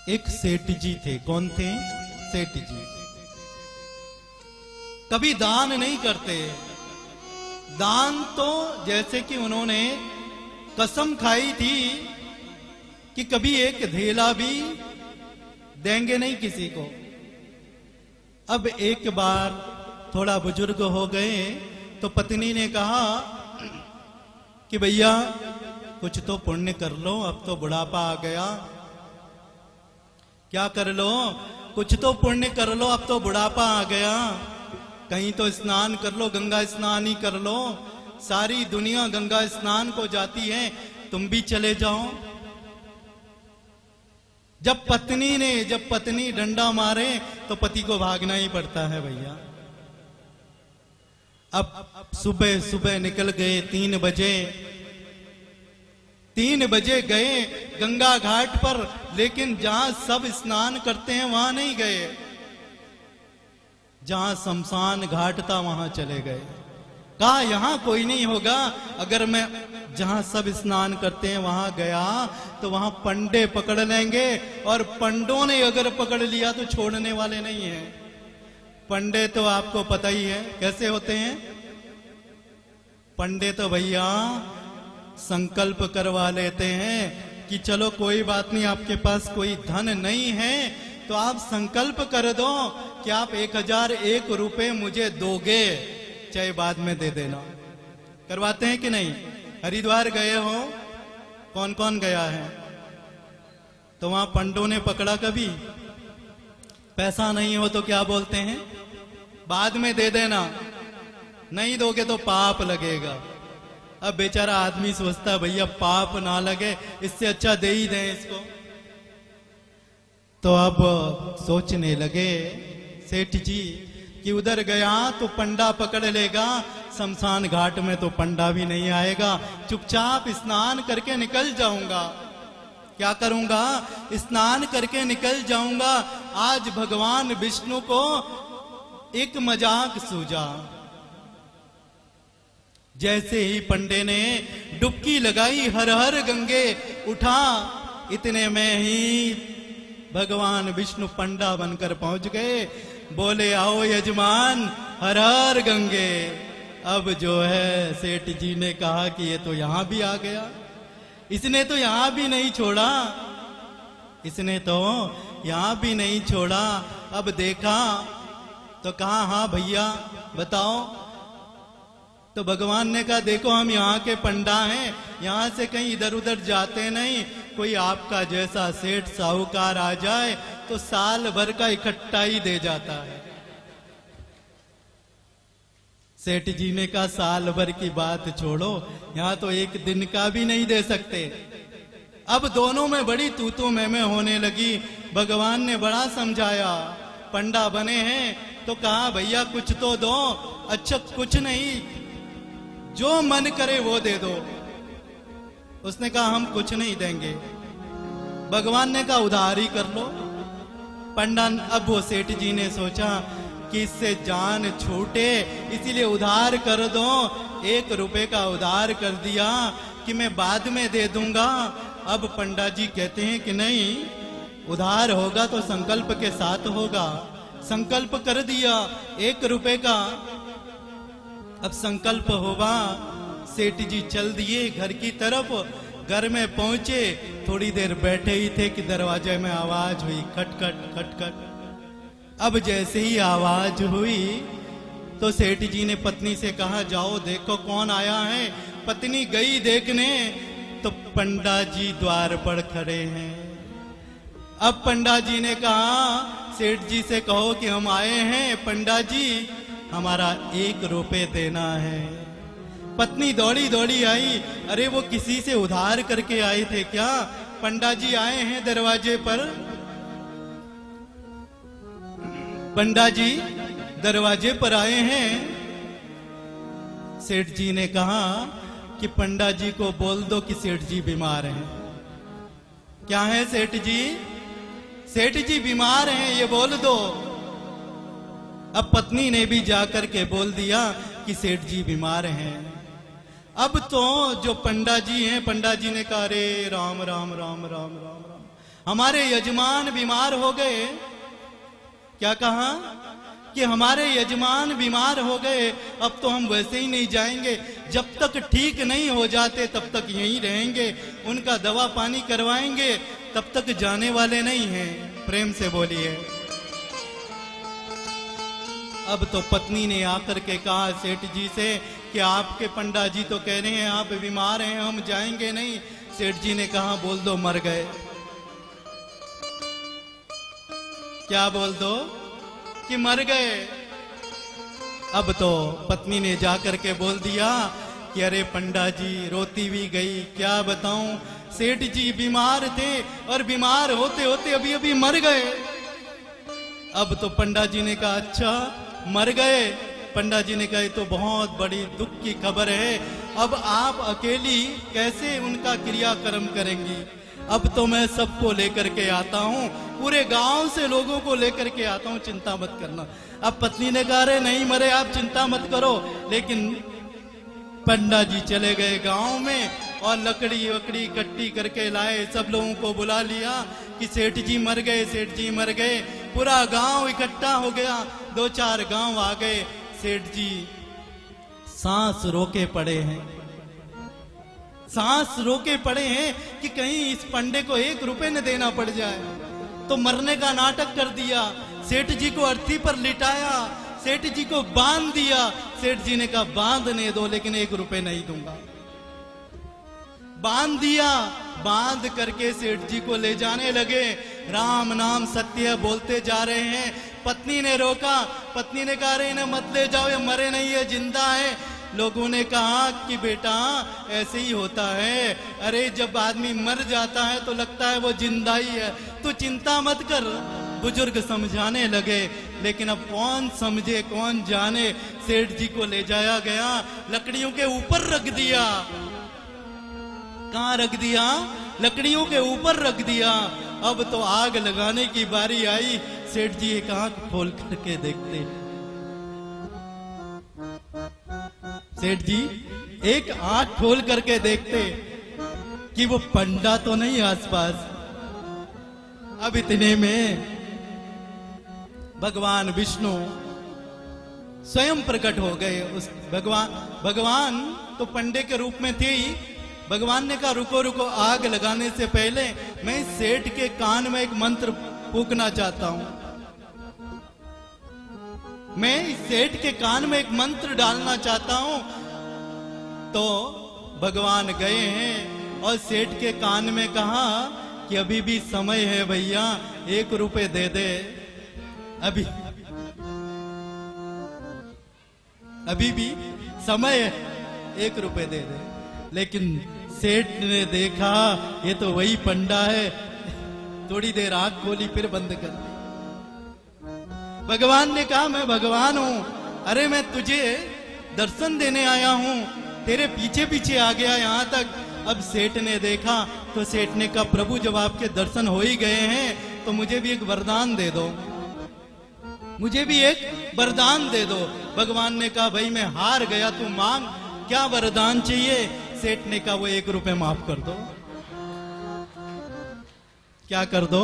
एक सेठ जी थे। कौन थे? सेठ जी। कभी दान नहीं करते। दान तो जैसे कि उन्होंने कसम खाई थी कि कभी एक धेला भी देंगे नहीं किसी को। अब एक बार थोड़ा बुजुर्ग हो गए तो पत्नी ने कहा कि भैया कुछ तो पुण्य कर लो, अब तो बुढ़ापा आ गया। क्या कर लो? कुछ तो पुण्य कर लो, अब तो बुढ़ापा आ गया। कहीं तो स्नान कर लो, गंगा स्नान ही कर लो। सारी दुनिया गंगा स्नान को जाती है, तुम भी चले जाओ। जब पत्नी डंडा मारे तो पति को भागना ही पड़ता है भैया। अब सुबह सुबह निकल गए 3 बजे। 3 बजे गए गंगा घाट पर, लेकिन जहां सब स्नान करते हैं वहां नहीं गए। जहां शमशान घाट था वहां चले गए। कहा यहां कोई नहीं होगा। अगर मैं जहां सब स्नान करते हैं वहां गया तो वहां पंडे पकड़ लेंगे, और पंडों ने अगर पकड़ लिया तो छोड़ने वाले नहीं हैं। पंडे तो आपको पता ही है कैसे होते हैं। पंडे तो भैया संकल्प करवा लेते हैं कि चलो कोई बात नहीं, आपके पास कोई धन नहीं है तो आप संकल्प कर दो कि आप 1001 रुपए मुझे दोगे, चाहे बाद में दे देना। करवाते हैं कि नहीं? हरिद्वार गए हो? कौन कौन गया है? तो वहां पंडों ने पकड़ा कभी? पैसा नहीं हो तो क्या बोलते हैं? बाद में दे देना, नहीं दोगे तो पाप लगेगा। अब बेचारा आदमी सोचता भैया पाप ना लगे, इससे अच्छा दे ही दें इसको। तो अब सोचने लगे सेठ जी कि उधर गया तो पंडा पकड़ लेगा, शमशान घाट में तो पंडा भी नहीं आएगा। चुपचाप स्नान करके निकल जाऊंगा। क्या करूंगा? स्नान करके निकल जाऊंगा। आज भगवान विष्णु को एक मजाक सूझा। जैसे ही पंडे ने डुबकी लगाई, हर हर गंगे उठा, इतने में ही भगवान विष्णु पंडा बनकर पहुंच गए। बोले आओ यजमान, हर हर गंगे। अब जो है सेठ जी ने कहा कि ये तो यहां भी आ गया, इसने तो यहां भी नहीं छोड़ा, इसने तो यहां भी नहीं छोड़ा। अब देखा तो कहा हाँ भैया बताओ। तो भगवान ने कहा देखो हम यहाँ के पंडा हैं, यहाँ से कहीं इधर उधर जाते नहीं। कोई आपका जैसा सेठ साहूकार आ जाए तो साल भर का इकट्ठा ही दे जाता है। सेठ जी ने कहा साल भर की बात छोड़ो, यहाँ तो एक दिन का भी नहीं दे सकते। अब दोनों में बड़ी तू मैं होने लगी। भगवान ने बड़ा समझाया, पंडा बने हैं तो कहा भैया कुछ तो दो। अच्छा कुछ नहीं, जो मन करे वो दे दो। उसने कहा हम कुछ नहीं देंगे। भगवान ने कहा उधार ही कर लो। पंडा, अब वो सेठ जी ने सोचा कि इससे जान छूटे, इसीलिए उधार कर दो। 1 रुपए का उधार कर दिया कि मैं बाद में दे दूंगा। अब पंडा जी कहते हैं कि नहीं, उधार होगा तो संकल्प के साथ होगा। संकल्प कर दिया 1 रुपए का। अब संकल्प होगा। सेठ जी चल दिए घर की तरफ। घर में पहुंचे, थोड़ी देर बैठे ही थे कि दरवाजे में आवाज हुई, खटखट खटखट। अब जैसे ही आवाज हुई तो सेठ जी ने पत्नी से कहा जाओ देखो कौन आया है। पत्नी गई देखने तो पंडा जी द्वार पर खड़े हैं। अब पंडा जी ने कहा सेठ जी से कहो कि हम आए हैं पंडा जी, हमारा 1 रुपए देना है। पत्नी दौड़ी दौड़ी आई। अरे वो किसी से उधार करके आए थे क्या? पंडा जी आए हैं दरवाजे पर। पंडा जी दरवाजे पर आए हैं। सेठ जी ने कहा कि पंडा जी को बोल दो कि सेठ जी बीमार हैं। क्या है सेठ जी? सेठ जी बीमार हैं, ये बोल दो। अब पत्नी ने भी जाकर के बोल दिया कि सेठ जी बीमार हैं। अब तो जो पंडा जी हैं, पंडा जी ने कहा अरे राम राम राम राम राम राम, हमारे यजमान बीमार हो गए। क्या कहा कि हमारे यजमान बीमार हो गए, अब तो हम वैसे ही नहीं जाएंगे, जब तक ठीक नहीं हो जाते तब तक यहीं रहेंगे, उनका दवा पानी करवाएंगे, तब तक जाने वाले नहीं हैं। प्रेम से बोलिए। अब तो पत्नी ने आकर के कहा सेठ जी से कि आपके पंडा जी तो कह रहे हैं आप बीमार हैं, हम जाएंगे नहीं। सेठ जी ने कहा बोल दो मर गए। क्या बोल दो कि मर गए। अब तो पत्नी ने जाकर के बोल दिया कि अरे पंडा जी, रोती भी गई, क्या बताऊं, सेठ जी बीमार थे और बीमार होते होते अभी अभी मर गए। अब तो पंडा जी ने कहा अच्छा मर गए। पंडा जी ने कहा तो बहुत बड़ी दुख की खबर है, अब आप अकेली कैसे उनका क्रियाक्रम करेंगी। अब तो मैं सबको लेकर के आता हूँ, पूरे गांव से लोगों को लेकर के आता हूँ, चिंता मत करना। अब पत्नी ने कहा रे नहीं मरे, आप चिंता मत करो। लेकिन पंडा जी चले गए गांव में और लकड़ी वकड़ी इकट्ठी करके लाए, सब लोगों को बुला लिया कि सेठ जी मर गए, सेठ जी मर गए। पूरा गांव इकट्ठा हो गया, 2-4 गांव आ गए। सेठ जी सांस रोके पड़े हैं, सांस रोके पड़े हैं कि कहीं इस पंडे को 1 रुपए न देना पड़ जाए। तो मरने का नाटक कर दिया, सेठ जी को अर्थी पर लिटाया, सेठ जी को बांध दिया। सेठ जी ने कहा बांधने दो लेकिन 1 रुपए नहीं दूंगा। बांध दिया, बांध करके सेठ जी को ले जाने लगे। राम नाम सत्य बोलते जा रहे हैं। पत्नी ने रोका, पत्नी ने कहा अरे इन्हें मत ले जाओ, ये मरे नहीं है, जिंदा है। लोगों ने कहा कि बेटा ऐसे ही होता है, अरे जब आदमी मर जाता है तो लगता है वो जिंदा ही है, तू चिंता मत कर। बुजुर्ग समझाने लगे, लेकिन अब कौन समझे कौन जाने। सेठ जी को ले जाया गया, लकड़ियों के ऊपर रख दिया। कहाँ रख दिया? लकड़ियों के ऊपर रख दिया। अब तो आग लगाने की बारी आई। सेठ जी एक आंख खोल करके देखते, सेठ जी एक आंख खोल करके देखते कि वो पंडा तो नहीं आसपास। अब इतने में भगवान विष्णु स्वयं प्रकट हो गए। उस भगवान तो पंडे के रूप में थे ही। भगवान ने कहा रुको रुको, आग लगाने से पहले मैं इस सेठ के कान में एक मंत्र फूंकना चाहता हूं। मैं इस सेठ के कान में एक मंत्र डालना चाहता हूं। तो भगवान गए हैं और सेठ के कान में कहा कि अभी भी समय है भैया, 1 रुपए दे दे। अभी भी समय है, 1 रुपए दे दे। लेकिन सेठ ने देखा ये तो वही पंडा है, थोड़ी देर आंख खोली फिर बंद कर दी। भगवान ने कहा मैं भगवान हूं, अरे मैं तुझे दर्शन देने आया हूं, तेरे पीछे पीछे आ गया यहां तक। अब सेठ ने देखा तो सेठ ने कहा प्रभु जब आपके दर्शन हो ही गए हैं तो मुझे भी एक वरदान दे दो, मुझे भी एक वरदान दे दो। भगवान ने कहा भाई मैं हार गया, तू मांग, क्या वरदान चाहिए? सेठ ने कहा वो 1 रुपए माफ कर दो। क्या कर दो?